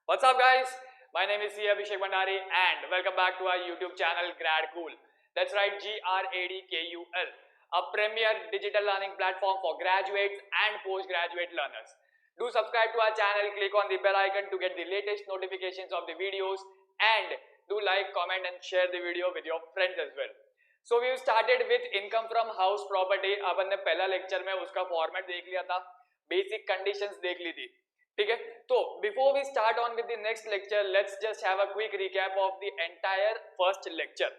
What's up, guys? My name is C. Abhishek Bhandari, and welcome back to our YouTube channel GradKool. That's right, GRADKUL, a premier digital learning platform for graduates and postgraduate learners. Do subscribe to our channel, click on the bell icon to get the latest notifications of the videos, and do like, comment, and share the video with your friends as well. So we've started with income from house property. अपन ने पहला lecture में उसका format देख लिया था, basic conditions देख ली थी, ठीक है। तो before we start on with the next lecture, let's just have a quick recap of the entire first lecture.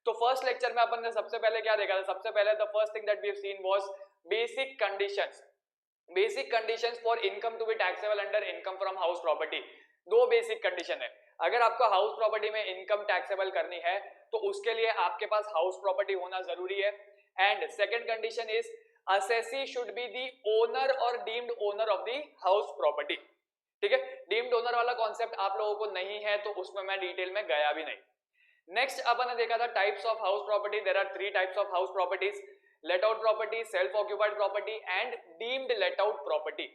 तो फर्स्ट लेक्चर में अपन ने सबसे पहले क्या देखा था? सबसे पहले the first thing that we have seen was basic conditions. Basic conditions for income to be taxable under income from house property. दो बेसिक कंडीशन है। अगर आपको हाउस प्रॉपर्टी में इनकम टैक्सेबल करनी है तो उसके लिए आपके पास हाउस प्रॉपर्टी होना जरूरी है। And second condition is assessee should be the owner or deemed owner of the house property, ठीक है। डीम्ड ओनर वाला कॉन्सेप्ट आप लोगों को नहीं है तो उसमें मैं डिटेल में गया भी नहीं। नेक्स्ट अपन ने देखा था types of house property. There are 3 types of house properties: let out property, self occupied property and deemed let out property.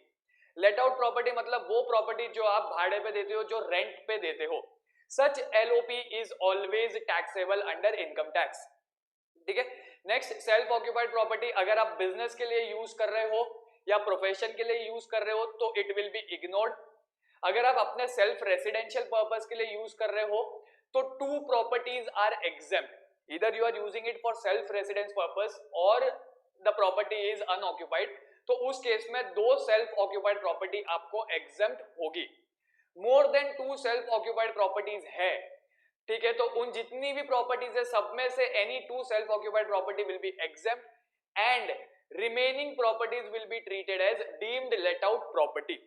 Let out property मतलब वो प्रॉपर्टी जो आप भाड़े पे देते हो, जो रेंट पे देते हो। Such LOP is always taxable under income tax, ठीक है। नेक्स्ट सेल्फ ऑक्यूपाइड प्रॉपर्टी, अगर आप बिजनेस के लिए यूज कर रहे हो या प्रोफेशन के लिए यूज कर रहे हो तो इट विल बी इग्नोर्ड। अगर आप अपने सेल्फ रेसिडेंशियल पर्पस के लिए यूज कर रहे हो तो 2 properties are exempt, either you are using it for self residence purpose और द प्रॉपर्टी इज अनऑक्यूपाइड, तो उस केस में 2 सेल्फ ऑक्यूपाइड प्रॉपर्टी आपको एग्जेम्प्ट होगी। More than 2 self occupied properties है, ठीक है, तो उन जितनी भी प्रॉपर्टीज है सब में से any 2 self occupied property will be exempt and remaining properties will be treated as deemed let out property.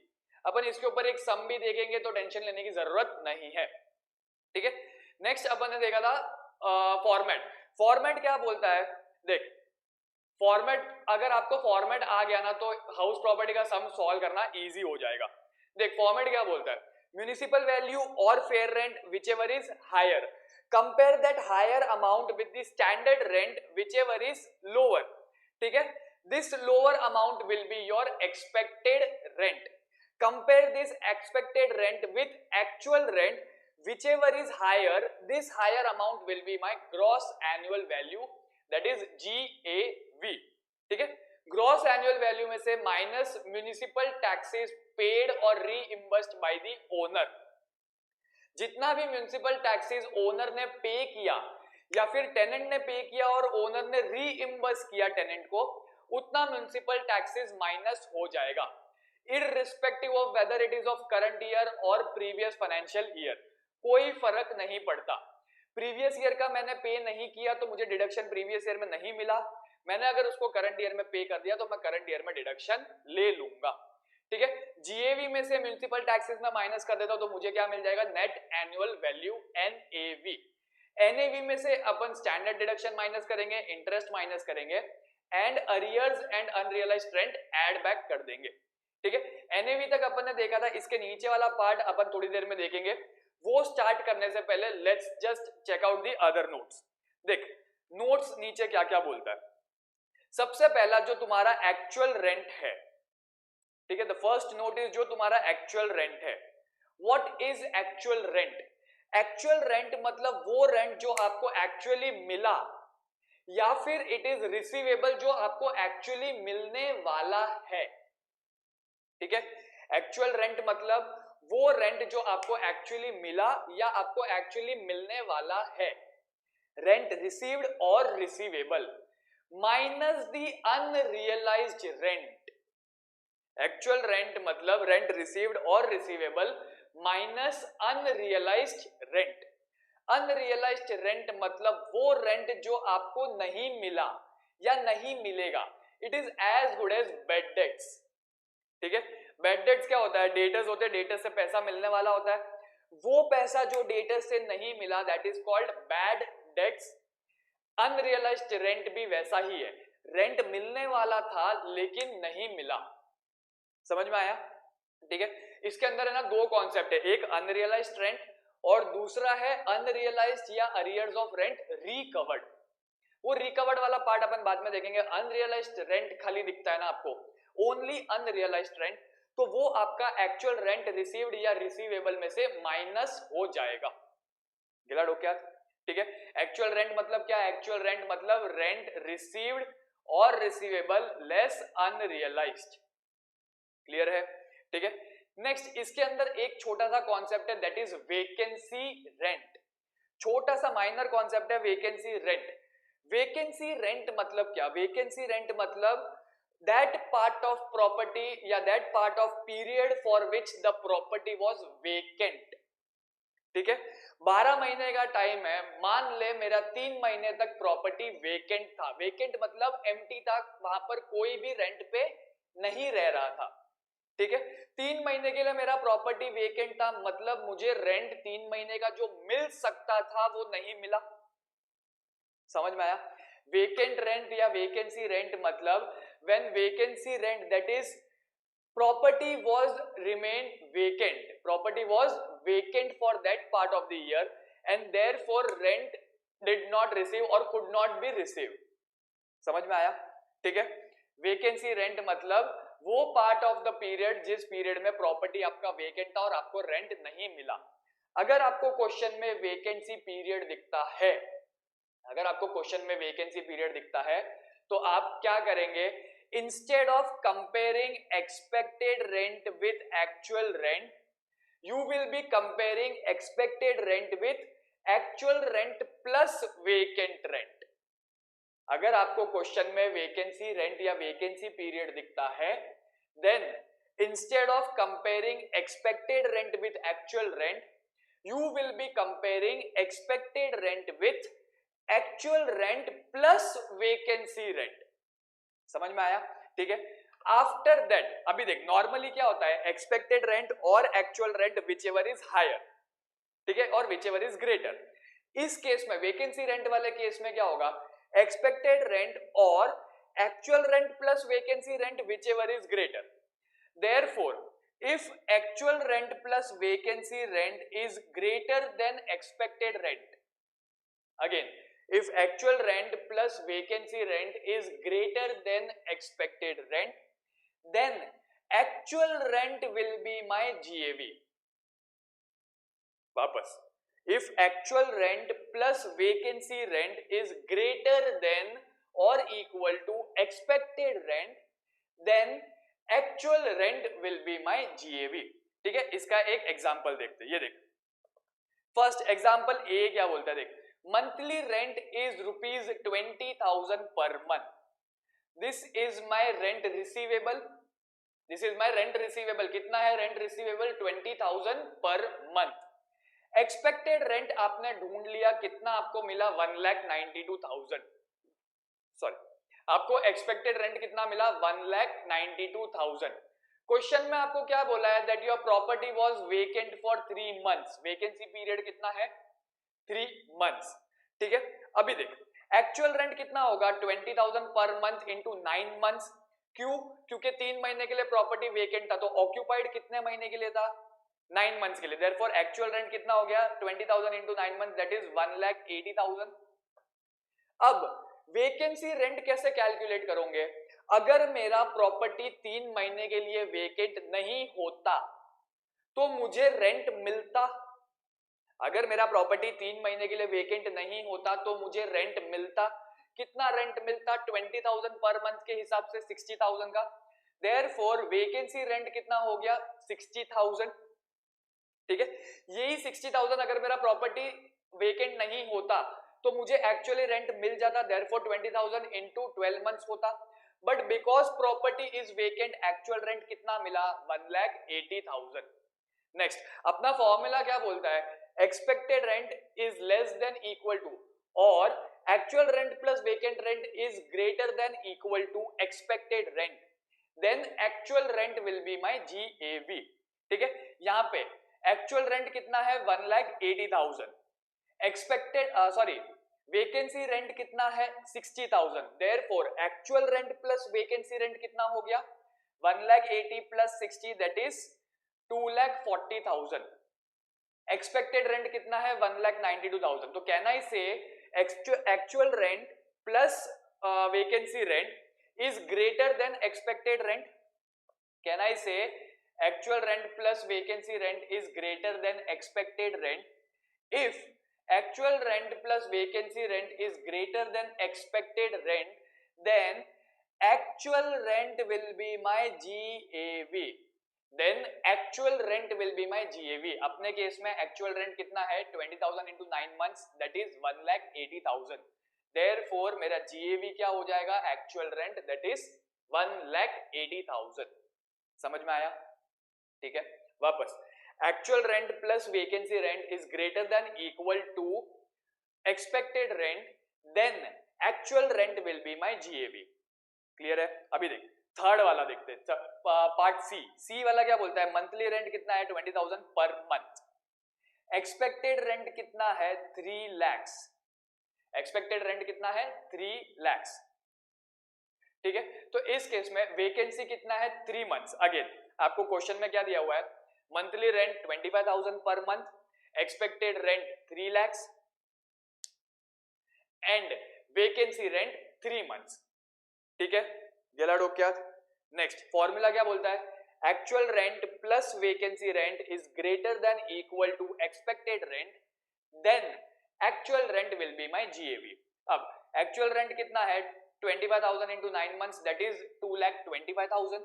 अपन इसके ऊपर एक सम भी देखेंगे तो टेंशन लेने की जरूरत नहीं है, ठीक है। नेक्स्ट अपन ने देखा था फॉर्मेट। फॉर्मेट क्या बोलता है? देख, फॉर्मेट अगर आपको फॉर्मेट आ गया ना तो हाउस प्रॉपर्टी का सम सॉल्व करना इजी हो जाएगा। देख, फॉर्मेट क्या बोलता है? म्युनिसिपल वैल्यू और fair rent whichever is higher, compare that higher amount with the standard rent whichever is lower, ठीक है। this lower amount will be your expected rent, compare this expected rent with actual rent whichever is higher, this higher amount will be my gross annual value, that is GAV, ठीक है। Gross annual value में से minus municipal taxes paid और रीइंबर्स्ड by the owner. जितना भी municipal taxes owner ने पे किया या फिर टेनेंट ने पे किया और ओनर ने रीइंबर्स किया टेनेंट को, उतना म्युनिसिपल टैक्सेस माइनस हो जाएगा, irrespective of whether it is of current year और प्रीवियस फाइनेंशियल ईयर। कोई फर्क नहीं पड़ता। प्रीवियस ईयर का मैंने पे नहीं किया तो मुझे डिडक्शन प्रीवियस ईयर में नहीं मिला, मैंने अगर उसको करंट ईयर में पे कर दिया तो मैं करंट ईयर में डिडक्शन ले लूंगा, ठीक है। जीएवी में से म्युनिसिपल टैक्सेस में माइनस कर देता हूं तो मुझे क्या मिल जाएगा? Net annual value NAV. NAV में से अपन स्टैंडर्ड डिडक्शन माइनस करेंगे, इंटरेस्ट माइनस करेंगे and arrears and unrealised rent add back कर देंगे, ठीक है। एनएवी तक अपन ने देखा था। इसके नीचे वाला पार्ट अपन थोड़ी देर में देखेंगे। वो स्टार्ट करने से पहले let's just check out the other notes. देख, नोट्स नीचे क्या क्या बोलता है। सबसे पहला जो तुम्हारा एक्चुअल रेंट है, ठीक है, द फर्स्ट नोट इज जो तुम्हारा एक्चुअल रेंट है। What is actual rent? Actual rent मतलब वो रेंट जो आपको एक्चुअली मिला या फिर इट इज रिसीवेबल जो आपको एक्चुअली मिलने वाला है, ठीक है। एक्चुअल रेंट मतलब वो रेंट जो आपको एक्चुअली मिला या आपको एक्चुअली मिलने वाला है। रेंट रिसीव्ड और रिसीवेबल माइनस दी अनरियलाइज्ड रेंट। एक्चुअल रेंट मतलब रेंट रिसीव्ड और receivable minus unrealised rent. Unrealised rent मतलब वो रेंट जो आपको नहीं मिला या नहीं मिलेगा। It is as good as bad debts, ठीक है। बैड डेट्स क्या होता है? डेटर्स होते हैं, डेटर्स से पैसा मिलने वाला होता है। वो पैसा जो डेटर्स से नहीं मिला that is called bad debts. Unrealised rent भी वैसा ही है, रेंट मिलने वाला था लेकिन नहीं मिला। समझ में आया? ठीक है। इसके अंदर है ना 2 कॉन्सेप्ट है, एक अनरियलाइज्ड रेंट और दूसरा है अनरियलाइज्ड या अरियर्स ऑफ रेंट रिकवर्ड। वो रिकवर्ड वाला पार्ट अपन बाद में देखेंगे। अनरियलाइज्ड रेंट खाली दिखता है ना आपको, ओनली अनरियलाइज्ड रेंट, तो वो आपका एक्चुअल रेंट रिसीव्ड या रिसीवेबल में से माइनस हो जाएगा। गिला क्या? ठीक है, एक्चुअल रेंट मतलब क्या? एक्चुअल रेंट मतलब रेंट रिसीव्ड और रिसीवेबल लेस अनरियलाइज्ड। क्लियर है? ठीक है, नेक्स्ट इसके अंदर एक छोटा सा कॉन्सेप्ट है, दैट इज वेकेंसी रेंट। छोटा सा माइनर कॉन्सेप्ट है वेकेंसी रेंट। वेकेंसी रेंट मतलब क्या? वेकेंसी रेंट मतलब दैट पार्ट ऑफ प्रॉपर्टी या that part of period for which the property was vacant. ठीक है, 12 महीने का टाइम है, मान ले मेरा 3 महीने तक प्रॉपर्टी वेकेंट था। वेकेंट मतलब एम्प्टी था, वहां पर कोई भी रेंट पे नहीं रह रहा था। ठीक है, 3 महीने के लिए मेरा प्रॉपर्टी वेकेंट था, मतलब मुझे रेंट 3 महीने का जो मिल सकता था वो नहीं मिला। समझ में आया? वेकेंट रेंट या वेकेंसी रेंट मतलब when vacancy rent that is property was remained vacant, property was vacant for that part of the year and therefore rent did not receive or could not be received। समझ में आया? ठीक है, vacancy rent मतलब वो part of the period जिस period में property आपका वेकेंट था और आपको रेंट नहीं मिला। अगर आपको क्वेश्चन में वेकेंसी पीरियड दिखता है, अगर आपको क्वेश्चन में वेकेंसी पीरियड दिखता है तो आप क्या करेंगे? Instead of comparing expected rent with actual rent, you will be comparing expected rent with actual rent plus vacant rent। अगर आपको क्वेश्चन में वेकेंसी रेंट या वेकेंसी पीरियड दिखता है, then instead of comparing expected rent with actual rent, you will be comparing expected rent with actual rent plus vacancy rent। समझ में आया? ठीक है, आफ्टर दैट अभी देख नॉर्मली क्या होता है, एक्सपेक्टेड रेंट और actual rent whichever is higher, ठीक है, और विच एवर इज ग्रेटर। इस केस में वेकेंसी रेंट वाले केस में क्या होगा? एक्सपेक्टेड रेंट और actual rent plus vacancy rent whichever is greater. Therefore if actual rent plus vacancy rent is greater than expected rent, again if actual rent plus vacancy rent is greater than expected rent, then actual rent will be my GAV। वापस, if actual rent plus vacancy rent is greater than or equal to expected rent, then actual rent will be my GAV। ठीक है, इसका एक example देखते हैं। ये देख, first example ए क्या बोलता है, देख, monthly rent is ₹20,000 per month, this is my rent receivable, this is my rent receivable. कितना है rent receivable? 20,000 per month. Expected rent आपने ढूंढ लिया, कितना आपको मिला? 1,92,000। सॉरी, आपको एक्सपेक्टेड रेंट कितना मिला? 1,92,000। क्वेश्चन में आपको क्या बोला है? That your property was vacant for 3 months. Vacancy period कितना है? 3 मंथ्स। ठीक है, अभी देख एक्चुअल रेंट कितना होगा? 20,000 पर मंथ इंटू 9 मंथ्स। क्यों? क्योंकि 3 महीने के लिए प्रॉपर्टी वेकेंट था, तो ऑक्यूपाइड कितने महीने के लिए था? 9 मंथ्स के लिए। देयरफॉर एक्चुअल रेंट कितना हो गया? 20,000 इंटू 9 मंथ, दैट इज 1,80,000। अब वेकेंसी रेंट कैसे कैलकुलेट करोगे? अगर मेरा प्रॉपर्टी 3 महीने के लिए वेकेंट नहीं होता तो मुझे रेंट मिलता। अगर मेरा प्रॉपर्टी 3 महीने के लिए वेकेंट नहीं होता तो मुझे रेंट मिलता। कितना रेंट मिलता? 20,000 पर मंथ के हिसाब से 60,000 का। देयरफॉर वेकेंसी रेंट कितना हो गया? 60,000। ठीक है, यही 60,000 अगर मेरा प्रॉपर्टी वेकेंट नहीं होता तो मुझे एक्चुअली रेंट मिल जाता। देयरफॉर 20,000 इंटू 12 मंथ्स होता। But because property is vacant, actual rent कितना मिला? 1,80,000। नेक्स्ट, अपना फॉर्मूला क्या बोलता है? Expected rent is less than equal to और actual rent plus vacant rent is greater than equal to expected rent, then actual rent will be my GAV। ठीक है, यहां पे एक्चुअल रेंट कितना है? 1,80,000। एक्सपेक्टेड वेकेंसी रेंट कितना है? 60,000। Therefore actual rent plus vacancy rent कितना हो गया? 1,80,000 plus 60 that is 2,40,000। Expected rent कितना है? 1,92,000। तो कैन आई से actual rent plus vacancy rent is greater than expected rent? Can I say actual rent plus vacancy rent is greater than expected rent, if actual rent plus vacancy rent is greater than expected rent, then actual rent will be my GAV. Then actual rent will be my GAV. अपने case में actual rent कितना है 20,000 into 9 months, that is 1,80,000. Therefore मेरा GAV क्या हो जाएगा, actual rent, that is 1,80,000. समझ में आया? ठीक है, वापस actual rent plus vacancy rent is greater than equal to expected rent, then actual rent will be my GAV. Clear है? अभी देख थर्ड वाला देखते हैं, पार्ट सी वाला क्या बोलता है, मंथली रेंट कितना है 20,000 पर मंथ, एक्सपेक्टेड रेंट कितना है 3 lakhs, एक्सपेक्टेड रेंट कितना है 3 lakhs. ठीक है, तो इस केस में वेकेंसी कितना है 3 months. अगेन आपको क्वेश्चन में क्या दिया हुआ है, monthly rent 25,000 per month, expected rent 3 lakhs and vacancy rent 3 months. ठीक है, गेला डोक्यात. नेक्स्ट फॉर्मूला क्या बोलता है, actual rent plus vacancy rent is greater than equal to expected rent, then actual rent will be my GAV. अब actual rent कितना है 25,000 into 9 months, that is 2,25,000.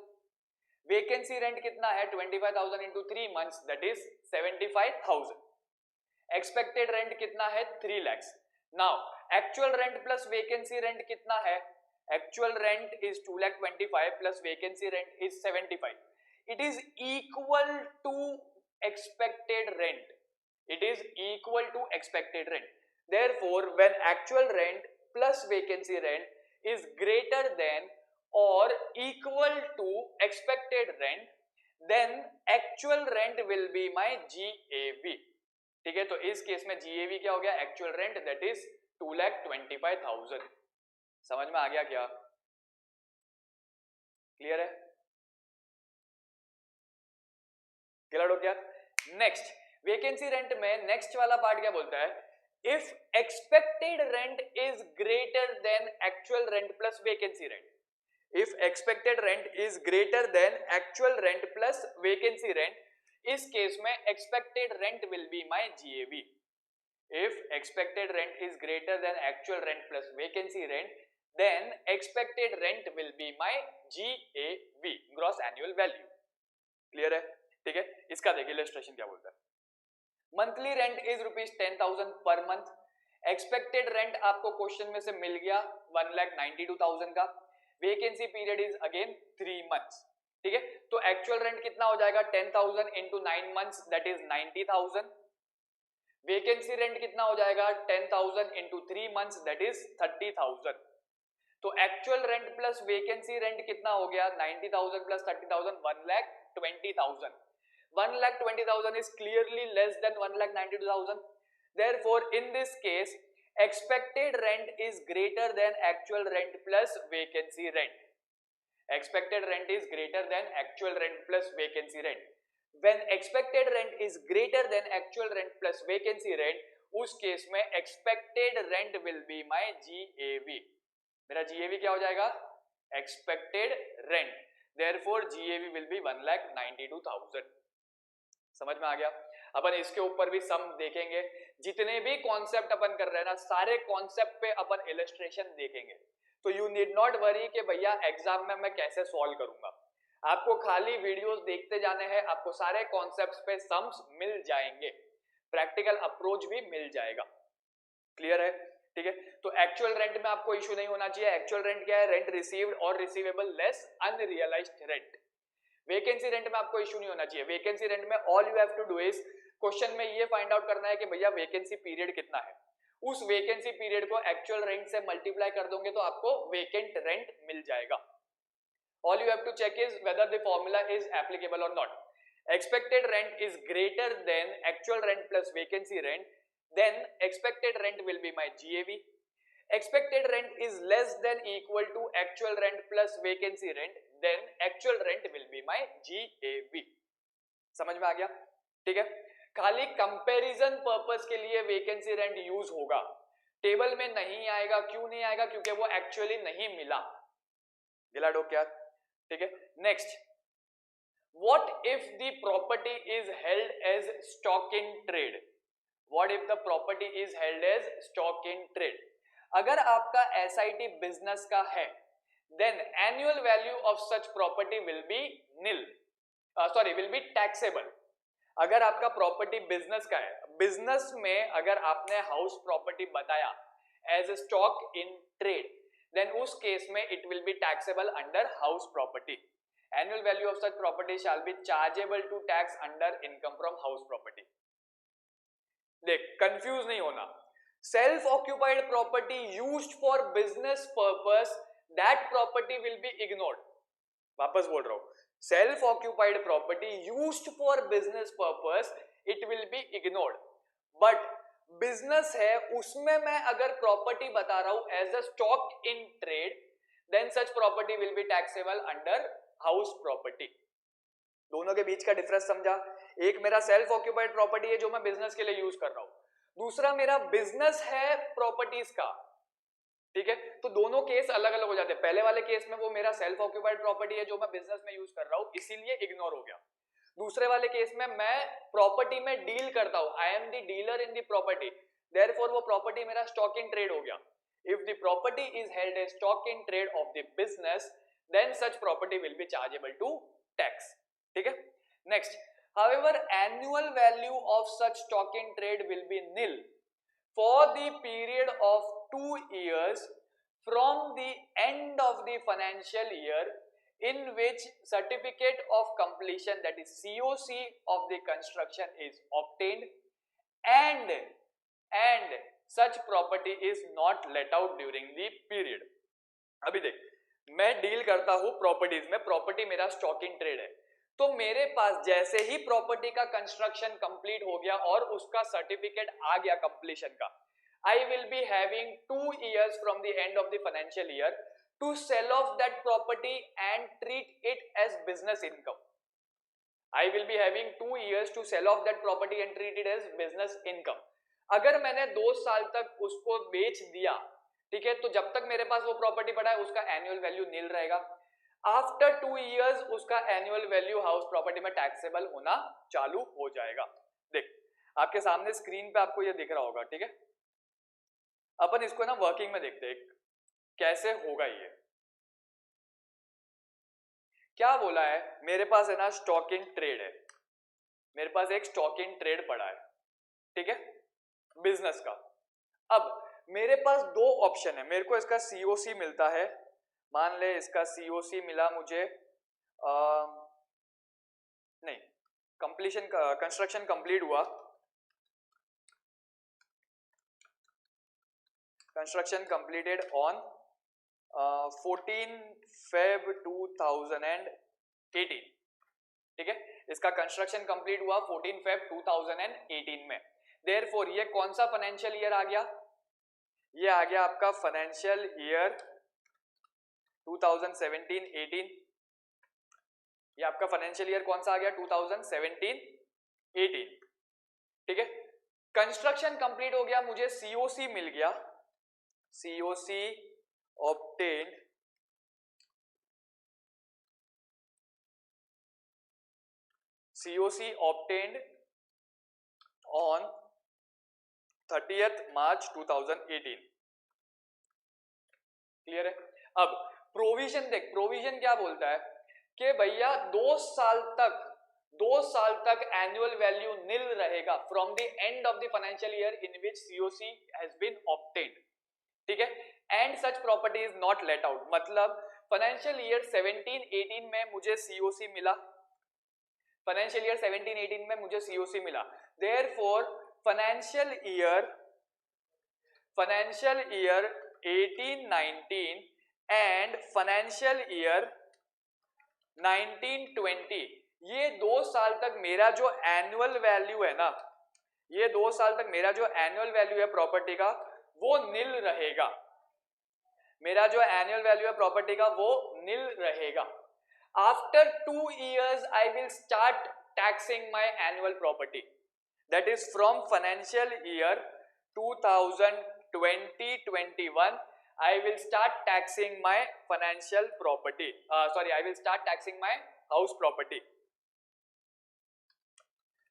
Vacancy rent कितना है 25,000 into 3 months, that is 75,000. Expected rent कितना है 3 lakhs. Now actual rent plus vacancy rent कितना है, actual rent is 2,25,000 plus vacancy rent is 75. It is equal to expected rent. It is equal to expected rent. Therefore, when actual rent plus vacancy rent is greater than or equal to expected rent, then actual rent will be my GAV. ठीक है, तो इस case में GAV क्या हो गया, actual rent, that is 2,25,000. समझ में आ गया क्या? क्लियर है? क्लियर हो गया? नेक्स्ट वेकेंसी रेंट में नेक्स्ट वाला पार्ट क्या बोलता है, if expected rent is greater than actual rent plus vacancy rent, if expected rent is greater than actual rent plus vacancy rent, इस केस में expected rent will be my GAV. If expected rent is greater than actual rent plus vacancy rent, then expected rent will be my GAV, gross annual value. Clear है? ठीक है, इसका देखिए illustration क्या बोलता है, monthly rent is ₹10,000 per month, expected rent आपको question में से मिल गया 1,92,000 का, vacancy period is again 3 months. ठीक है, तो एक्चुअल रेंट कितना हो जाएगा 10,000 into 9 months, that is 90,000. Vacancy rent कितना हो जाएगा 10,000 into 3 months, that is 30,000. तो actual rent plus vacancy rent कितना हो गया 90,000 plus 30,000, 1,20,000. 1,20,000 is clearly less than 1,92,000. Therefore, in this case, expected rent is greater than actual rent plus vacancy rent. Expected rent is greater than actual rent plus vacancy rent. When expected rent is greater than actual rent plus vacancy rent, उस case में expected rent will be my GAV. मेरा GAV क्या हो जाएगा, expected rent, therefore GAV will be 1,92,000. समझ में आ गया? अपन इसके ऊपर भी सम देखेंगे, जितने भी कॉन्सेप्ट अपन कर रहे हैं ना, सारे कॉन्सेप्ट पे अपन इलस्ट्रेशन देखेंगे. तो यू नीड नॉट वरी कि भैया एग्जाम में मैं कैसे सॉल्व करूंगा, आपको खाली वीडियोस देखते जाने हैं, आपको सारे कॉन्सेप्ट्स पे सम्स मिल जाएंगे, प्रैक्टिकल अप्रोच भी मिल जाएगा. क्लियर है? ठीक है, तो एक्चुअल रेंट में आपको इश्यू नहीं होना चाहिए. एक्चुअल रेंट क्या है, रेंट रिसीव्ड और receivable less unrealised rent. Vacancy rent में आपको इश्यू नहीं होना चाहिए. वेकेंसी रेंट में all you have to do is, question में ये फाइंड आउट करना है कि भैया वेकेंसी पीरियड कितना है, उस वेकेंसी पीरियड को एक्चुअल रेंट से मल्टीप्लाई कर दोगे तो आपको वेकेंट रेंट मिल जाएगा. All you have to check is whether the formula is applicable or not. Expected rent is greater than actual rent plus vacancy rent, then expected rent will be my GAV. Expected rent is less than equal to actual rent plus vacancy rent, then actual rent will be my GAV. समझ में आ गया? ठीक है, खाली comparison purpose के लिए vacancy rent use होगा, table में नहीं आएगा. क्यों नहीं आएगा? क्योंकि वो एक्चुअली नहीं मिला. गिला डो क्या? ठीक है, next What if the property is held as stock in trade? What if the property is held as stock in trade? अगर आपका SIT बिजनेस का है, then annual value of such property will be nil. Will be taxable. अगर आपका property business का है, business में अगर आपने हाउस प्रॉपर्टी बताया as a stock in trade, then उस केस में it will be taxable under house property. Annual value of such property shall be chargeable to tax under income from house property. देख, confuse नहीं होना. Self occupied property used for business purpose, that property will be ignored. वापस बोल रहा हूं, self occupied property used for business purpose, it will be ignored. But business है, उसमें मैं अगर प्रॉपर्टी बता रहा हूं as a stock in trade, then such property will be taxable under house property. दोनों के बीच का डिफरेंस समझा? एक मेरा सेल्फ ऑक्यूपाइड प्रॉपर्टी है जो मैं बिजनेस के लिए यूज कर रहा हूं, दूसरा मेरा बिजनेस है प्रॉपर्टीज का. ठीक है, तो दोनों केस अलग अलग हो जाते हैं. पहले वाले केस में वो मेरा सेल्फ ऑक्यूपाइड प्रॉपर्टी है जो मैं बिजनेस में यूज कर रहा हूं, इसीलिए इग्नोर हो गया. दूसरे वाले केस में मैं प्रॉपर्टी में डील करता हूं, I am the dealer in the property, therefore वो प्रॉपर्टी मेरा स्टॉक इन ट्रेड हो गया. If the property is held as stock in trade of the business, then such property will be chargeable to tax. ठीक है, next. However, annual value of such stock in trade will be nil for the period of 2 years from the end of the financial year in which certificate of completion, that is COC of the construction, is obtained, and such property is not let out during the period. अभी देख, मैं deal करता हूं properties में, property मेरा stock in trade है, तो मेरे पास जैसे ही प्रॉपर्टी का कंस्ट्रक्शन कंप्लीट हो गया और उसका सर्टिफिकेट आ गया कंप्लीशन का, I will be having 2 years from the end of the financial year to sell off that property and treat it as business income. I will be having 2 years to sell off that property and treat it as business income. अगर मैंने 2 साल तक उसको बेच दिया, ठीक है, तो जब तक मेरे पास वो प्रॉपर्टी पड़ा है उसका एनुअल वैल्यू नील रहेगा. आफ्टर 2 years उसका एनुअल वैल्यू हाउस प्रॉपर्टी में टैक्सेबल होना चालू हो जाएगा. देख, आपके सामने स्क्रीन पे आपको ये दिख रहा होगा. ठीक है, अपन इसको ना वर्किंग में देखते हैं कैसे होगा ये. क्या बोला है, मेरे पास है ना स्टॉक इन ट्रेड है, मेरे पास एक स्टॉक इन ट्रेड पड़ा है, ठीक है, बिजनेस का. अब मेरे पास दो ऑप्शन है, मेरे को इसका COC मिलता है, मान ले इसका COC मिला मुझे, नहीं, कंप्लीशन कंस्ट्रक्शन कंप्लीट हुआ, कंस्ट्रक्शन कंप्लीटेड ऑन 14 Feb 2018. ठीक है, इसका कंस्ट्रक्शन कंप्लीट हुआ 14 Feb 2018 में. देयरफॉर ये कौन सा फाइनेंशियल ईयर आ गया? ये आ गया आपका फाइनेंशियल ईयर 2017-18. ये आपका फाइनेंशियल ईयर कौन सा आ गया? 2017-18. ठीक है, कंस्ट्रक्शन कंप्लीट हो गया, मुझे COC मिल गया, COC obtained on 30th March 2018. Clear है? अब प्रोविजन देख, प्रोविजन क्या बोलता है कि भैया 2 साल तक एनुअल वैल्यू नील रहेगा from the end of the financial year in which COC has been obtained. ठीक है, and such property is not let out. मतलब फाइनेंशियल ईयर 17-18 में मुझे COC मिला, फाइनेंशियल ईयर 17-18 में मुझे COC मिला. Therefore financial year 18-19 and financial year 19-20, ये 2 साल तक मेरा जो एनुअल वैल्यू है ना, ये 2 साल तक मेरा जो एनुअल वैल्यू है प्रॉपर्टी का वो नील रहेगा. मेरा जो एनुअल वैल्यू है प्रॉपर्टी का वो नील रहेगा. After 2 years I will start taxing my annual property. That is from financial year 2020-21 I will start taxing my financial property. I will start taxing my house property.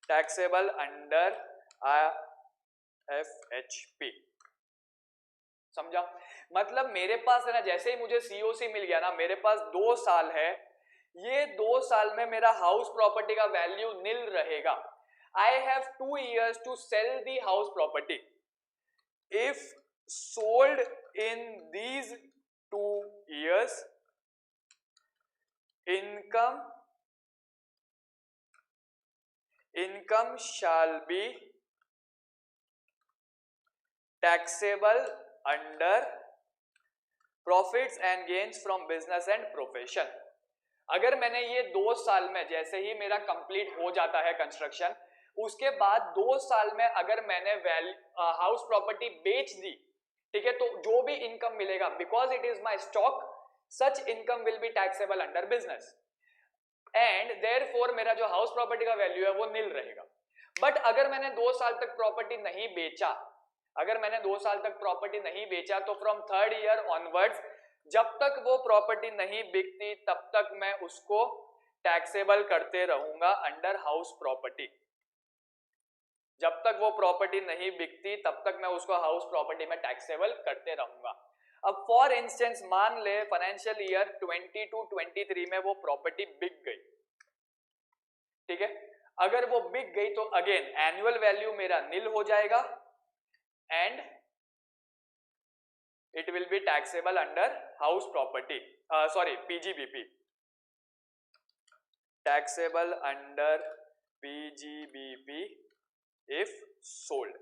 Taxable under IFHP। समझा? मतलब मेरे पास है ना, जैसे ही मुझे COC मिल गया ना, मेरे पास 2 साल है, ये 2 साल में मेरा हाउस प्रॉपर्टी का वैल्यू नील रहेगा। I have 2 years to sell the house property. If sold in these 2 years, income shall be taxable under profits and gains from business and profession। अगर मैंने ये 2 साल में, जैसे ही मेरा कंप्लीट हो जाता है कंस्ट्रक्शन, उसके बाद 2 साल में अगर मैंने हाउस प्रॉपर्टी बेच दी, ठीक है, तो जो भी इनकम मिलेगा, because it is my stock, such income will be taxable under business and therefore मेरा जो हाउस प्रॉपर्टी का वैल्यू है वो नील रहेगा। बट अगर मैंने 2 साल तक प्रॉपर्टी नहीं बेचा, अगर मैंने 2 साल तक प्रॉपर्टी नहीं बेचा, तो फ्रॉम 3rd ईयर ऑनवर्ड्स, जब तक वो प्रॉपर्टी नहीं बिकती तब तक मैं उसको टैक्सेबल करते रहूंगा अंडर हाउस प्रॉपर्टी। जब तक वो प्रॉपर्टी नहीं बिकती तब तक मैं उसको हाउस प्रॉपर्टी में टैक्सेबल करते रहूंगा। अब फॉर इंस्टेंस मान ले फाइनेंशियल ईयर 22-23 में वो प्रॉपर्टी बिक गई, ठीक है, अगर वो बिक गई तो अगेन एनुअल वैल्यू मेरा नील हो जाएगा and it will be taxable under house property, sorry PGBP, taxable under PGBP if sold.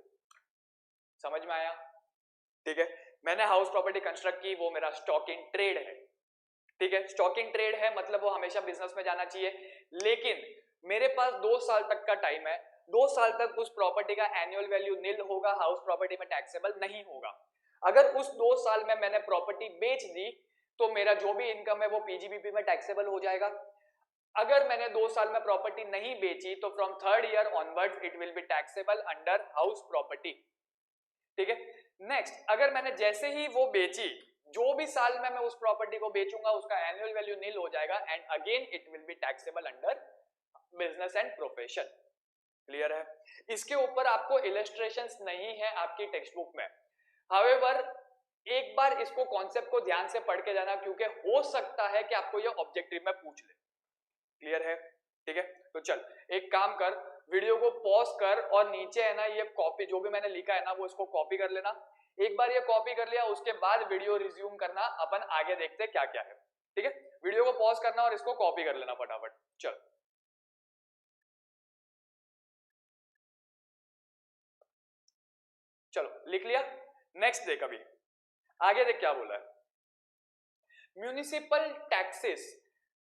समझ में आया? ठीक है, मैंने हाउस प्रॉपर्टी कंस्ट्रक्ट की, वो मेरा स्टॉक इन ट्रेड है, ठीक है, स्टॉक इन ट्रेड है, मतलब वो हमेशा बिजनेस में जाना चाहिए, लेकिन मेरे पास 2 साल तक का टाइम है, 2 साल तक उस प्रॉपर्टी का एनुअल वैल्यू नील होगा, हाउस प्रॉपर्टी में टैक्सेबल नहीं होगा। अगर उस 2 साल में मैंने प्रॉपर्टी बेच दी तो मेरा जो भी इनकम है वो PGBP में टैक्सेबल हो जाएगा। अगर मैंने 2 साल में प्रॉपर्टी नहीं बेची तो from 3rd year onwards it will be taxable under house property, ठीक है। नेक्स्ट, अगर मैंने जैसे ही वो बेची, जो भी साल में मैं उस प्रॉपर्टी को बेचूंगा उसका एनुअल वैल्यू नील हो जाएगा and again it will be taxable under business and profession. Clear है? इसके ऊपर आपको इलस्ट्रेशंस नहीं है आपकी टेक्स्ट बुक में, हाउएवर एक बार इसको कॉन्सेप्ट को ध्यान से पढ़ के जाना, क्योंकि हो सकता है कि आपको ये ऑब्जेक्टिव में पूछ ले। क्लियर है? ठीक है, तो चल एक काम कर, वीडियो को पॉज कर और नीचे है ना ये कॉपी, जो भी मैंने लिखा है ना वो इसको कॉपी कर लेना। एक बार ये कॉपी कर लिया उसके बाद वीडियो रिज्यूम करना, अपन आगे देखते क्या क्या है। ठीक है, वीडियो को पॉज करना और इसको कॉपी कर लेना फटाफट। चल चलो लिख लिया, नेक्स्ट देख, अभी आगे देख क्या बोला है। म्यूनिसिपल टैक्सेस,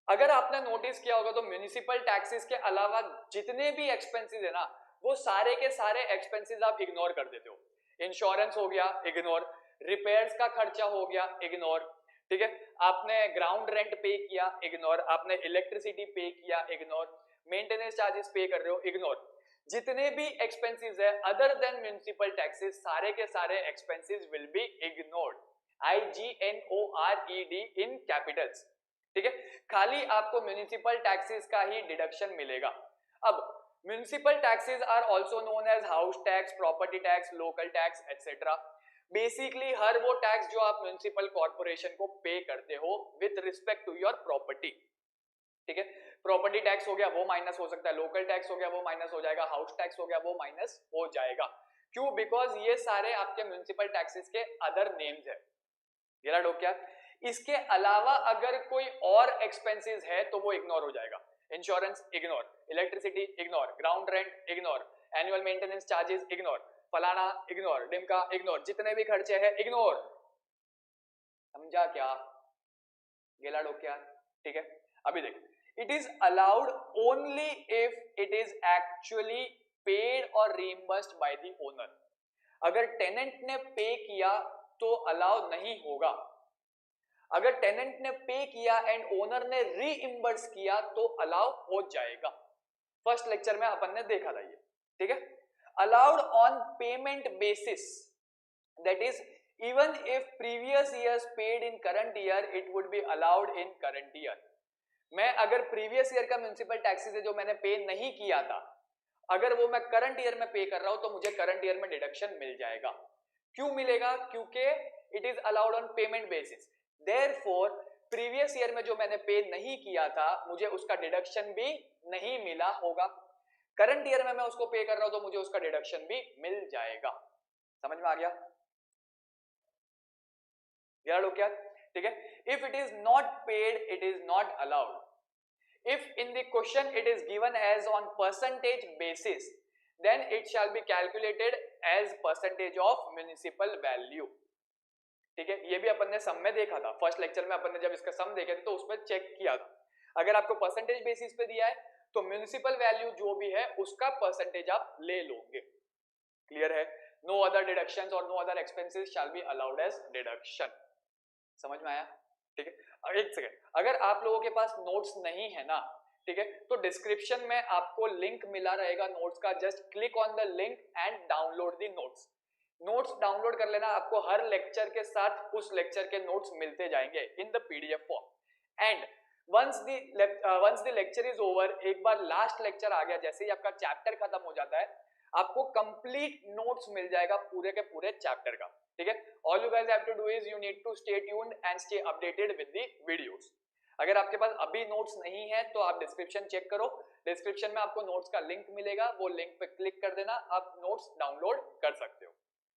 अगर आपने नोटिस किया होगा तो म्यूनिसिपल टैक्सेस के अलावा जितने भी एक्सपेंसेस है ना वो सारे के सारे एक्सपेंसेस आप इग्नोर कर देते हो। इंश्योरेंस हो गया इग्नोर, रिपेयर्स का खर्चा हो गया इग्नोर, ठीक है, आपने ग्राउंड रेंट पे किया इग्नोर, आपने इलेक्ट्रिसिटी पे किया इग्नोर, मेंटेनेंस चार्जेस पे कर रहे हो इग्नोर। जितने भी एक्सपेंसेस है अदर देन म्यूनिसिपल टैक्सेस, सारे के सारे expenses will be ignored, IGNORED in Capitals, ठीक है। खाली आपको म्यूनिसिपल टैक्सेस का ही डिडक्शन मिलेगा। अब municipal taxes are also known as house tax, property tax, local tax etcetera. Basically हर वो टैक्स जो आप म्यूनिसिपल कॉर्पोरेशन को पे करते हो with respect to your property, ठीक है। प्रॉपर्टी टैक्स हो गया वो माइनस हो सकता है, लोकल टैक्स हो गया वो माइनस हो जाएगा, हाउस टैक्स हो गया वो माइनस हो जाएगा। क्यों? बिकॉज ये सारे आपके म्यूनिसिपल टैक्सेस के अदर नेम्स है। ये डो क्या? इसके अलावा अगर कोई और एक्सपेंसेस है तो वो इग्नोर हो जाएगा। Insurance ignore, electricity ignore, ground rent ignore, annual maintenance charges ignore, फलाना इग्नोर, डिमका इग्नोर, जितने भी खर्चे हैं इग्नोर। समझा क्या? गेला डो क्या? ठीक है, अभी देख, it is allowed only if it is actually paid और रीइंबर्स्ड बाय द ओनर। अगर टेनेंट ने पे किया तो अलाउ नहीं होगा, अगर टेनेंट ने पे किया एंड ओनर ने रीइंबर्स किया तो अलाउ हो जाएगा। फर्स्ट लेक्चर में अपन ने देखा था ये, ठीक है। Allowed on payment basis, that is even if previous years paid in current year it would be allowed in current year. मैं अगर प्रीवियस ईयर का म्युनिसिपल टैक्सेस है जो मैंने पे नहीं किया था, अगर वो मैं करंट ईयर में पे कर रहा हूं तो मुझे करंट ईयर में डिडक्शन मिल जाएगा। क्यों मिलेगा? क्योंकि it is allowed on payment basis. Therefore previous year में जो मैंने पे नहीं किया था मुझे उसका डिडक्शन भी नहीं मिला होगा। करंट ईयर में मैं उसको पे कर रहा हूं तो मुझे उसका डिडक्शन भी मिल जाएगा। समझ में आ गया? यार लोग क्या? ठीक है। If it is not paid it is not allowed. If in the question it is given as on percentage basis, then it shall be calculated as percentage of municipal value. ठीक है, ये भी अपन ने सम में देखा था। फर्स्ट लेक्चर में अपन ने जब इसका सम देखे थे तो उसमें चेक किया था। अगर आपको परसेंटेज बेसिस पे दिया है तो म्यूनिसिपल वैल्यू जो भी है उसका परसेंटेज आप ले लोगे। क्लियर है? नो अदर डिडक्शंस और no other expenses shall be allowed as deduction. समझ में आया? ठीक है। एक सेकेंड, अगर आप लोगों के पास नोट्स नहीं है ना, ठीक है, तो डिस्क्रिप्शन में आपको लिंक मिला रहेगा नोट्स का। Just click on the link and download the notes. Notes download कर लेना, आपको हर लेक्चर के साथ उस लेक्चर के नोट्स मिलते जाएंगे in the PDF form. And once the lecture is over, एक बार लास्ट लेक्चर आ गया, जैसे ही आपका चैप्टर खत्म हो जाता है आपको कंप्लीट नोट्स मिल जाएगा पूरे के पूरे चैप्टर का। ठीक है। All you guys have to do is you need to stay tuned and stay updated with the videos. अगर आपके पास अभी नोट्स नहीं है तो आप डिस्क्रिप्शन चेक करो, डिस्क्रिप्शन में आपको नोट्स का लिंक मिलेगा, वो लिंक पे क्लिक कर देना, आप नोट्स डाउनलोड कर सकते हो।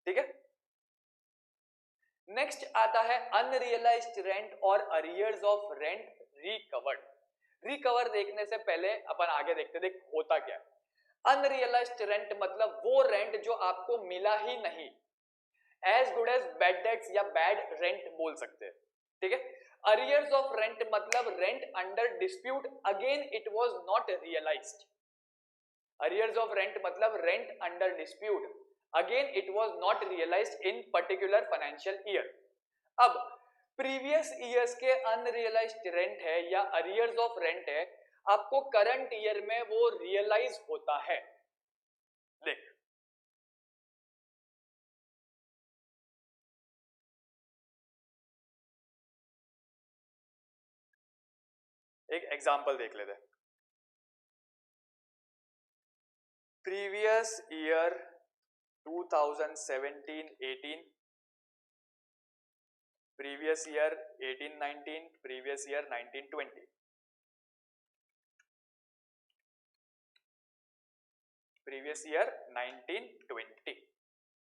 ठीक है। नेक्स्ट आता है अनरियलाइज्ड रेंट और arrears of rent recovered. Recover देखने से पहले अपन आगे देखते देख होता क्या है। अनरियलाइज्ड रेंट मतलब वो रेंट जो आपको मिला ही नहीं, as good as bad debts या बैड रेंट बोल सकते हैं। ठीक है। अरियर्स ऑफ रेंट मतलब rent under dispute, again it was not realised. Arrears of rent मतलब rent under dispute, again it was not realised in particular financial year. अब previous years के अनरियलाइज्ड रेंट है या अरियर्स ऑफ रेंट है, आपको current year में वो realise होता है। देख, एक एग्जांपल देख लेते हैं। Previous year 2017-18, previous year 18-19, previous year 19-20, previous year 19-20।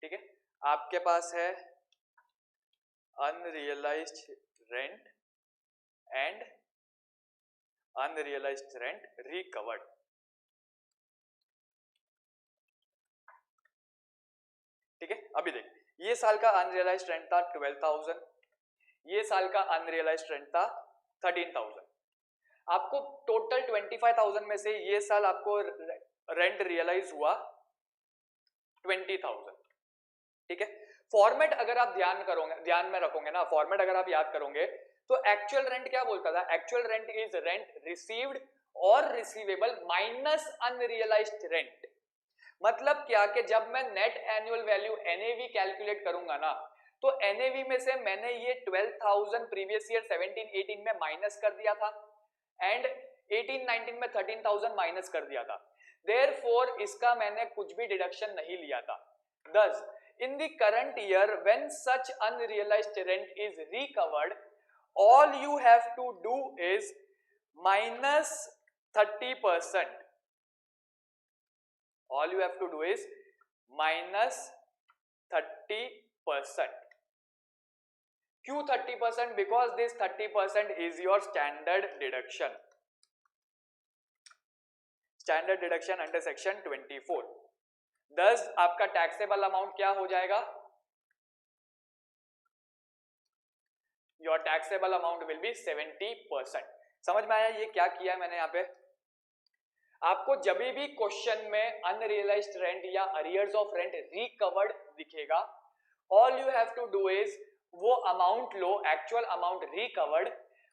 ठीक है। आपके पास है unrealised rent and unrealised rent recovered. ठीक है। अभी देख, ये साल का अनरियलाइज्ड रेंट था 12,000, ये साल का अनरियलाइज्ड रेंट था 13,000। आपको टोटल 25,000 में से ये साल आपको रेंट रियलाइज हुआ 20,000। ठीक है। फॉर्मेट अगर आप ध्यान में रखोगे ना, फॉर्मेट अगर आप याद करोगे तो एक्चुअल रेंट क्या बोलता था? Actual rent is rent received और रिसीवेबल माइनस अनरियलाइज्ड रेंट। मतलब क्या कि जब मैं net annual value NAV calculate करूंगा ना, तो एनएवी में से मैंने ये 12,000 प्रीवियस ईयर 17-18 में माइनस कर दिया था एंड 18-19 में 13,000 माइनस कर दिया था। देयरफॉर इसका मैंने कुछ भी डिडक्शन नहीं लिया था। Thus, in the current year, when such unrealized rent is recovered, all you have to do is minus 30%. All you have to do is minus 30%. क्यों 30%? Because this 30% is your standard deduction. Standard deduction under section 24. Thus, आपका taxable amount क्या हो जाएगा? Your taxable amount will be 70%. समझ में आया ये क्या किया है मैंने यहाँ पे? आपको जब भी क्वेश्चन में अनरियलाइज्ड रेंट या अरियर्स ऑफ रेंट रिकवर्ड दिखेगा, all you have to do is वो अमाउंट लो, actual amount recovered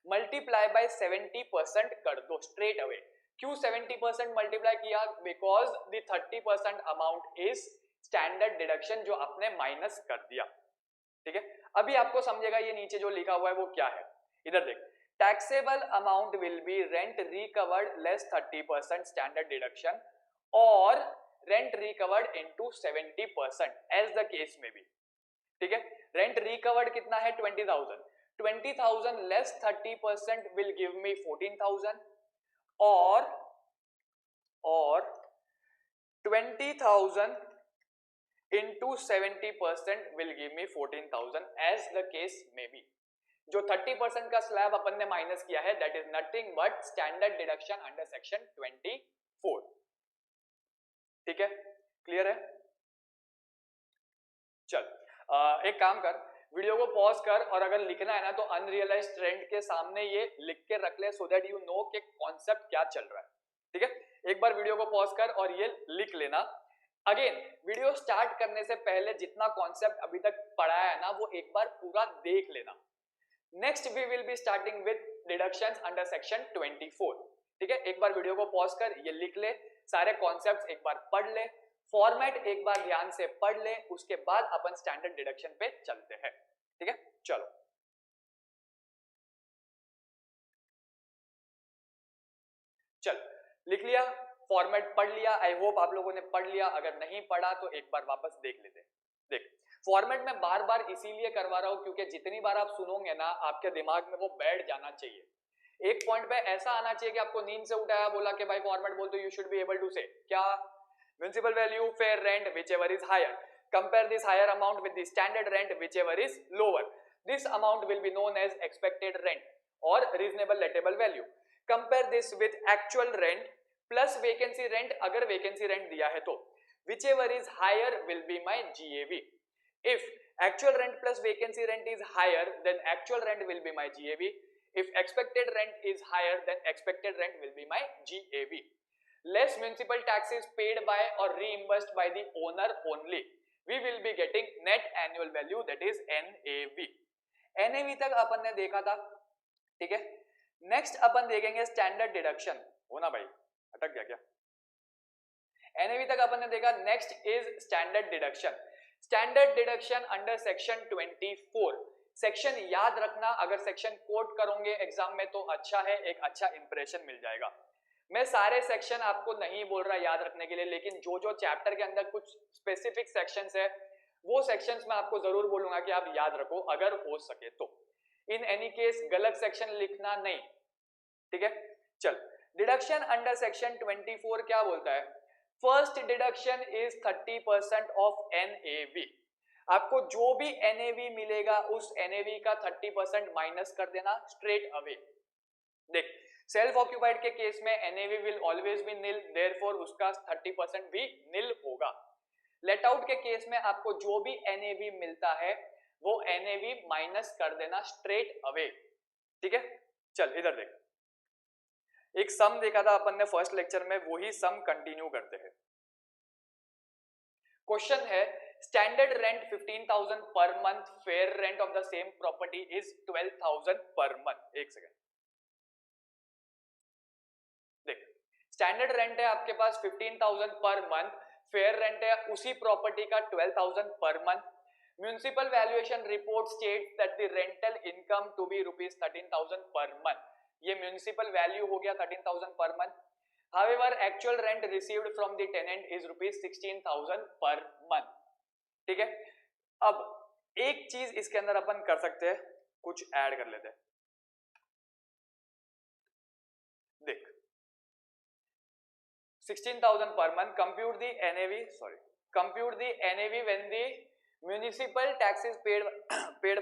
multiply by 70% कर दो स्ट्रेट अवे। क्यों 70% मल्टीप्लाई किया? Because the 30% amount is standard deduction जो आपने माइनस कर दिया। ठीक है। अभी आपको समझेगा ये नीचे जो लिखा हुआ है वो क्या है। इधर देख, taxable amount will be rent recovered less 30% standard deduction. और rent recovered into 70% as the case में भी। ठीक है, रेंट रिकवर्ड कितना है 20,000, 20,000 लेस 30% विल गिव मी 14,000 और 20,000 into 70% will give me 14,000 as the case may be। जो 30% का स्लैब अपन ने माइनस किया है that is nothing but standard deduction under section 24। ठीक है, क्लियर है? चल एक काम कर, वीडियो को पॉज कर और अगर लिखना है ना तो अनरियलाइज्ड ट्रेंड के सामने ये लिख के रख ले सो दैट यू नो कि कॉन्सेप्ट क्या चल रहा है। ठीक है, एक बार वीडियो को पॉज कर और ये लिख लेना। अगेन वीडियो स्टार्ट करने से पहले जितना कॉन्सेप्ट अभी तक पढ़ाया है ना वो एक बार पूरा देख लेना। Next we will be starting with deductions under section 24। ठीक है, एक बार वीडियो को पॉज कर ये लिख ले, सारे कॉन्सेप्ट्स एक बार पढ़ ले, फॉर्मेट एक बार ध्यान से पढ़ ले, उसके बाद अपन स्टैंडर्ड डिडक्शन पे चलते हैं। ठीक है, चलो चल लिख लिया, फॉर्मेट पढ़ लिया, आई होप आप लोगों ने पढ़ लिया, अगर नहीं पढ़ा तो एक बार वापस देख लेते। देख फॉर्मेट में बार बार इसीलिए करवा रहा हूं क्योंकि जितनी बार आप सुनोगे ना आपके दिमाग में वो बैठ जाना चाहिए। एक पॉइंट पे ऐसा आना चाहिए कि आपको नींद से उठाया, बोला कि भाई फॉर्मेट बोल तो you should be able to say क्या, municipal value, fair rent, whichever is higher, compare this higher amount with the standard rent whichever is lower, this amount will be known as expected rent or reasonable lettable value, compare this with actual rent plus vacancy rent अगर vacancy rent दिया है तो, whichever is higher will be my GAV, if actual rent plus vacancy rent is higher then actual rent will be my GAV, if expected rent is higher then expected rent will be my GAV, less municipal taxes paid by or reimbursed by the owner only, we will be getting net annual value that is NAV। NAV तक अपन ने देखा था। ठीक है, next अपन देखेंगे standard deduction. हो ना भाई, अटक गया क्या? NAV तक अपन ने देखा, next is standard deduction. Standard deduction under section 24। Section याद रखना, अगर सेक्शन कोट करोगे एग्जाम में तो अच्छा है, एक अच्छा इंप्रेशन मिल जाएगा। मैं सारे सेक्शन आपको नहीं बोल रहा याद रखने के लिए, लेकिन जो जो चैप्टर के अंदर कुछ स्पेसिफिक सेक्शंस है वो सेक्शंस मैं आपको जरूर बोलूंगा कि आप याद रखो अगर हो सके तो। इन एनी केस गलत सेक्शन लिखना नहीं। ठीक है, चल डिडक्शन अंडर सेक्शन 24 क्या बोलता है? First deduction is 30% of NAV। आपको जो भी NAV मिलेगा उस NAV का 30% माइनस कर देना स्ट्रेट अवे। देख सेल्फ ऑक्यूपाइड के केस में NAV will always be nil, therefore उसका 30% भी निल होगा। लेट आउट के केस में आपको जो भी NAV मिलता है वो NAV माइनस कर देना स्ट्रेट अवे। ठीक है, चल इधर देख, एक सम देखा था अपन ने फर्स्ट लेक्चर में, वही सम कंटिन्यू करते हैं। क्वेश्चन है standard rent 15,000 per month, fair rent of the same property is 12,000 per month. एक सेकेंड, देख स्टैंडर्ड रेंट है आपके पास 15,000 पर मंथ, फेयर रेंट है उसी प्रॉपर्टी का 12,000 per month. Municipal valuation report states that the rental income to be rupees 13,000 per month. ये municipal value हो गया 13,000 per month. However, actual rent received from the tenant is rupees 16,000 पर month। ठीक है, अब एक चीज इसके अंदर अपन कर सकते हैं, कुछ ऐड कर लेते हैं। देख 16,000 per month, compute the NAV when the municipal taxes paid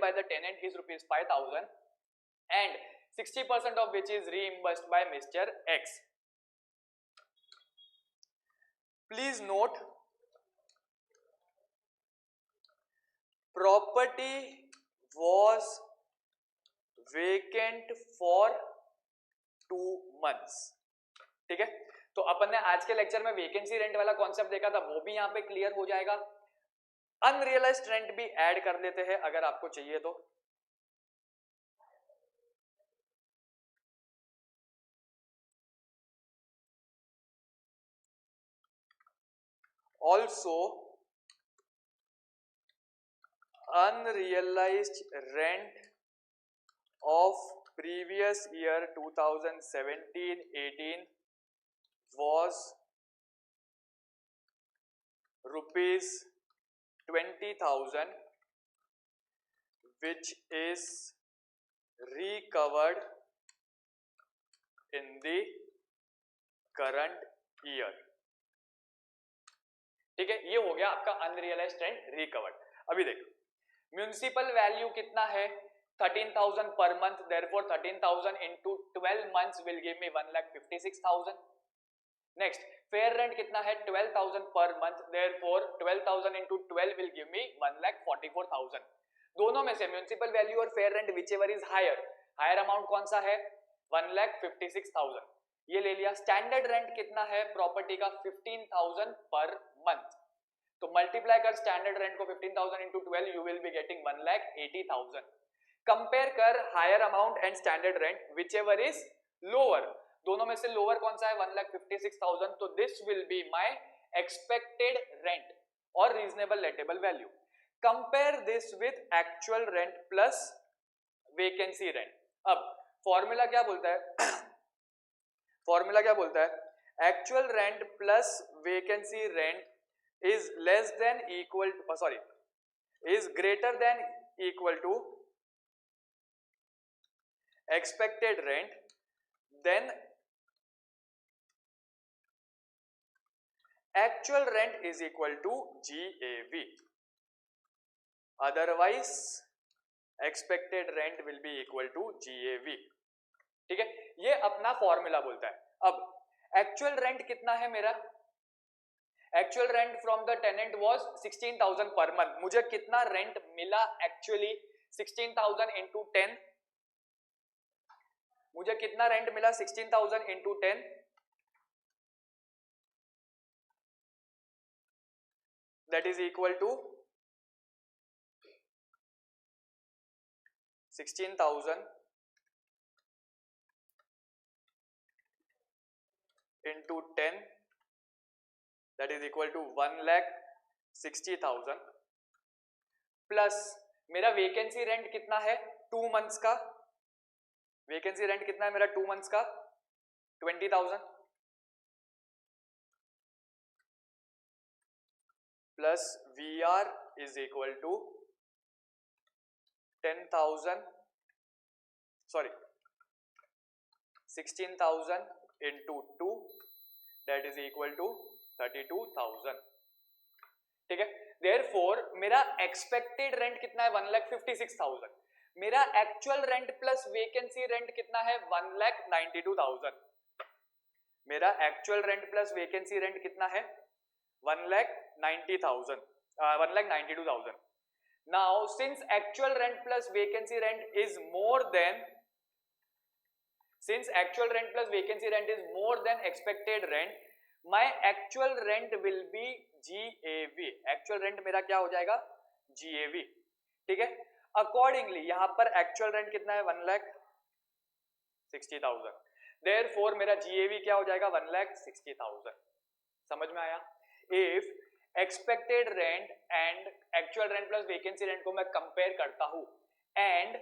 by the tenant is rupees 5,000 and 60% of which is reimbursed by Mr. X। Please note, property was vacant for 2 months। ठीक है, तो अपन ने आज के लेक्चर में vacancy rent वाला concept देखा था, वो भी यहाँ पे क्लियर हो जाएगा। अनरियलाइज्ड रेंट भी ऐड कर देते हैं अगर आपको चाहिए तो। Also unrealized rent of previous year 2017-18 was ₹20,000 which is recovered in the current year. ठीक है, ये हो गया आपका अनरियलाइज्ड रेंट रिकवर्ड. अभी देखो म्युनिसिपल वैल्यू कितना है 13,000 per month, therefore 13,000 into 12 months will give me 1,56,000. Next fair rent कितना है 12,000 per month, therefore 12,000 into 12 will give me 1,44,000. दोनों में से म्युनिसिपल वैल्यू और fair rent whichever is higher, higher amount कौन सा है 1,56,000, ये ले लिया. स्टैंडर्ड रेंट कितना है प्रॉपर्टी का 15,000 पर मंथ, तो मल्टीप्लाई कर स्टैंडर्ड रेंट को 15,000 into 12 you will be getting 1,80,000. Compare कर higher amount and standard rent whichever is lower, दोनों में से लोअर कौन सा है 1,56,000, तो this will be my expected rent और reasonable lettable value. Compare this with actual rent plus vacancy rent. अब फॉर्मूला क्या बोलता है फॉर्मूला क्या बोलता है actual rent plus vacancy rent is less than equal to, is greater than equal to expected rent, then actual rent is equal to GAV, otherwise expected rent will be equal to GAV. ठीक है, ये अपना formula बोलता है. अब actual rent कितना है मेरा, actual rent from the tenant was 16,000 per month, मुझे कितना रेंट मिला एक्चुअली 16,000 into 10, मुझे कितना रेंट मिला 16,000 into 10, that is equal to 16,000 into 10, that is equal to 1,60,000 plus मेरा वेकेंसी रेंट कितना है 2 months का, वेकेंसी रेंट कितना है मेरा 2 months का 20,000 plus VR is equal to 16,000 into 2, that is equal to 32,000. ठीक है, therefore मेरा एक्सपेक्टेड रेंट कितना है 1,56,000, मेरा actual rent plus vacancy rent कितना है 1,92,000, मेरा actual rent plus vacancy rent कितना है 1,92,000. Now since actual rent plus vacancy rent is more than expected rent, my actual rent will be GAV. Actual rent मेरा क्या हो जाएगा GAV. ठीक है, अकॉर्डिंगली यहां पर एक्चुअल रेंट कितना है 1,60,000, देयरफॉर मेरा GAV क्या हो जाएगा 1,60,000. समझ में आया? If expected rent and actual rent plus vacancy rent को मैं कंपेयर करता हूं and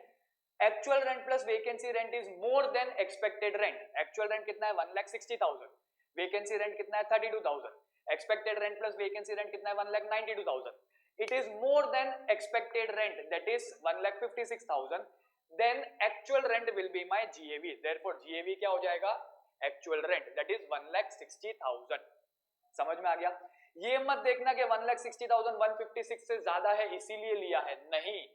actual rent plus vacancy rent is more than expected rent, actual rent कितना है 1,60,000, वेकेंसी रेंट कितना है 32,000, expected rent plus vacancy rent कितना है 1,92,000, it is more than expected rent that is 1,56,000, then actual rent will be my GAV, therefore GAV क्या हो जाएगा actual rent that is 1,60,000. समझ में आ गया? ये मत देखना कि 1,60,000 156 से ज्यादा है इसीलिए लिया है, नहीं,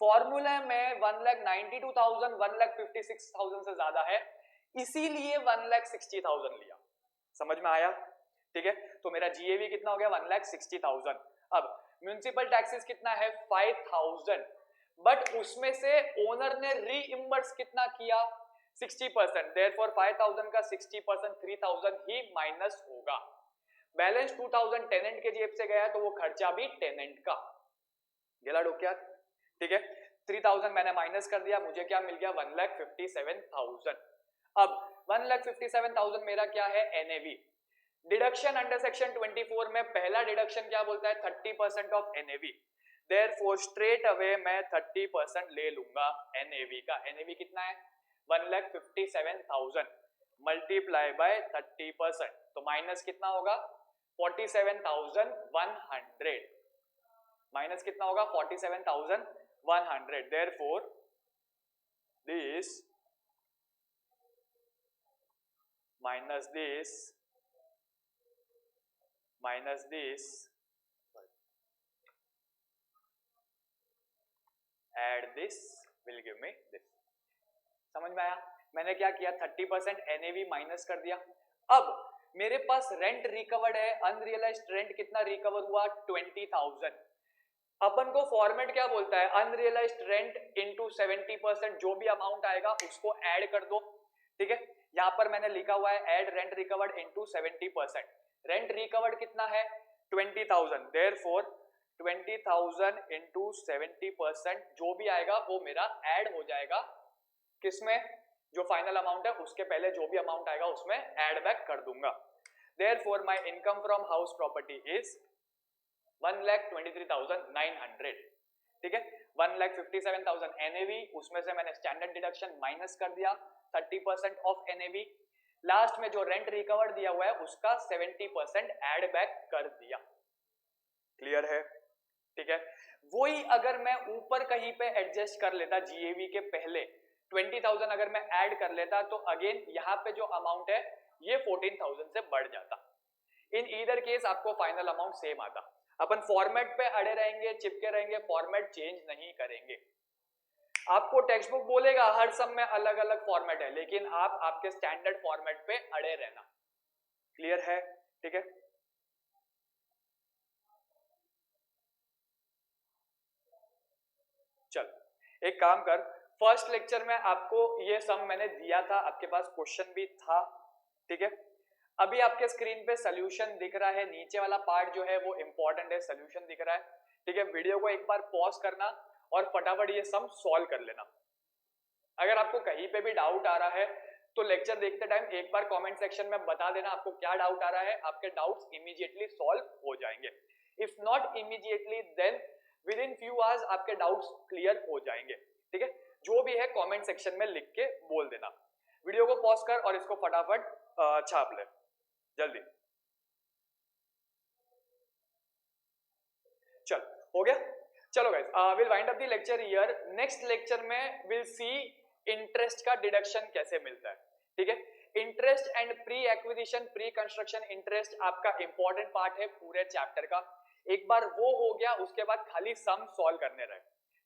फॉर्मूला में 1,92,000 1,56,000 से ज्यादा है इसीलिए 1,60,000 लिया. समझ में आया? ठीक है, तो मेरा GAV कितना हो गया 1,60,000. अब म्युनिसिपल टैक्सेस कितना है 5,000, बट उसमें से ओनर ने रीइंबर्स कितना किया 60%, देयरफॉर 5,000 का 60% 3,000 ही माइनस होगा. बैलेंस 2,000 टेनेंट के जेब से गया तो वो खर्चा भी टेनेंट का गेला डोक्यात. ठीक है, 3,000 मैंने माइनस कर दिया, मुझे क्या मिल गया 1,57,000. अब 1,57,000 मेरा क्या है NAV. डिडक्शन अंडर सेक्शन 24 में पहला डिडक्शन क्या बोलता है 30% of NAV, therefore straight away मैं 30% ले लूंगा NAV का. NAV कितना है 1,57,000 मल्टीप्लाई बाय 30%, तो माइनस कितना होगा 47,100 माइनस कितना होगा 47,100. Therefore this minus this add this will give me this. समझ में आया? मैंने क्या किया 30% NAV माइनस कर दिया. अब मेरे पास रेंट रिकवर्ड है, अनरियलाइज्ड रेंट कितना रिकवर हुआ 20,000. अपन को फॉर्मेट क्या बोलता है, अनरियलाइज्ड रेंट इनटू 70%, जो भी अमाउंट आएगा उसको ऐड कर दो. ठीक है, यहां पर मैंने लिखा हुआ है add rent recovered into 70%. Rent recovered कितना है 20,000. देयरफॉर 20,000 इनटू 70%, जो भी आएगा वो मेरा ऐड हो जाएगा किसमें, जो फाइनल अमाउंट है उसके पहले जो भी अमाउंट आएगा उसमें ऐड बैक कर दूंगा. Therefore my income from house property is 1,23,900. ठीक है, 1,57,000 NAV, उसमें से मैंने स्टैंडर्ड डिडक्शन माइनस कर दिया 30% ऑफ NAV. लास्ट में जो रेंट रिकवर दिया हुआ है उसका 70% ऐड बैक कर दिया. क्लियर है? ठीक है, वही अगर मैं ऊपर कहीं पे एडजस्ट कर लेता GAV के पहले 20,000 अगर मैं ऐड कर लेता तो अगेन यहाँ पे जो अमाउंट है ये 14,000 से बढ़ जाता. इन ईदर केस आपको फाइनल अमाउंट सेम आता. अपन फॉर्मेट पे अड़े रहेंगे, चिपके रहेंगे, फॉर्मेट चेंज नहीं करेंगे. आपको टेक्स्ट बुक बोलेगा हर सम में अलग अलग फॉर्मेट है, लेकिन आप आपके स्टैंडर्ड फॉर्मेट पे अड़े रहना. क्लियर है? ठीक है, चल एक काम कर, फर्स्ट लेक्चर में आपको ये सम मैंने दिया था, आपके पास क्वेश्चन भी था. ठीक है, अभी आपके स्क्रीन पे सोल्यूशन दिख रहा है, नीचे वाला पार्ट जो है वो इंपॉर्टेंट है, सोल्यूशन दिख रहा है. ठीक है, वीडियो को एक बार पॉज करना और फटाफट ये सम सॉल्व कर लेना. अगर आपको कहीं पे भी डाउट आ रहा है तो लेक्चर देखते टाइम एक बार कमेंट सेक्शन में बता देना आपको क्या डाउट आ रहा है, आपके डाउट्स इमीडिएटली सॉल्व हो जाएंगे. If not immediately then within few hours आपके डाउट्स क्लियर हो जाएंगे. ठीक है, जो भी है कमेंट सेक्शन में लिख के बोल देना. वीडियो को पॉज कर और इसको फटाफट छाप ले जल्दी. चल हो गया. चलो guys, will wind up the lecture here. Next lecture में विल सी इंटरेस्ट का डिडक्शन कैसे मिलता है. ठीक है, interest and pre acquisition pre construction interest आपका इंपॉर्टेंट पार्ट है पूरे चैप्टर का. एक बार वो हो गया उसके बाद खाली सम सॉल्व करने रहे.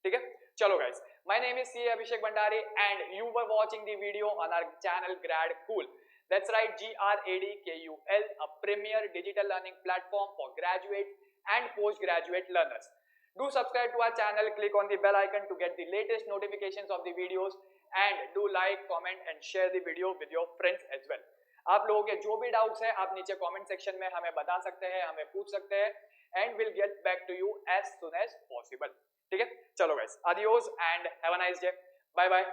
ठीक है, चलो guys, my name is C Abhishek Bhandari and you were watching the video on our channel Gradkul. That's right, GRADKUL, a premier digital learning platform for graduates and postgraduate learners. Do subscribe to our channel, click on the bell icon to get the latest notifications of the videos and do like, comment and share the video with your friends as well. आप लोगों के जो भी doubts हैं आप नीचे comment section में हमें बता सकते हैं, हमें पूछ सकते हैं and we'll get back to you as soon as possible. ठीक है, चलो guys, adios and have a nice day. Bye bye.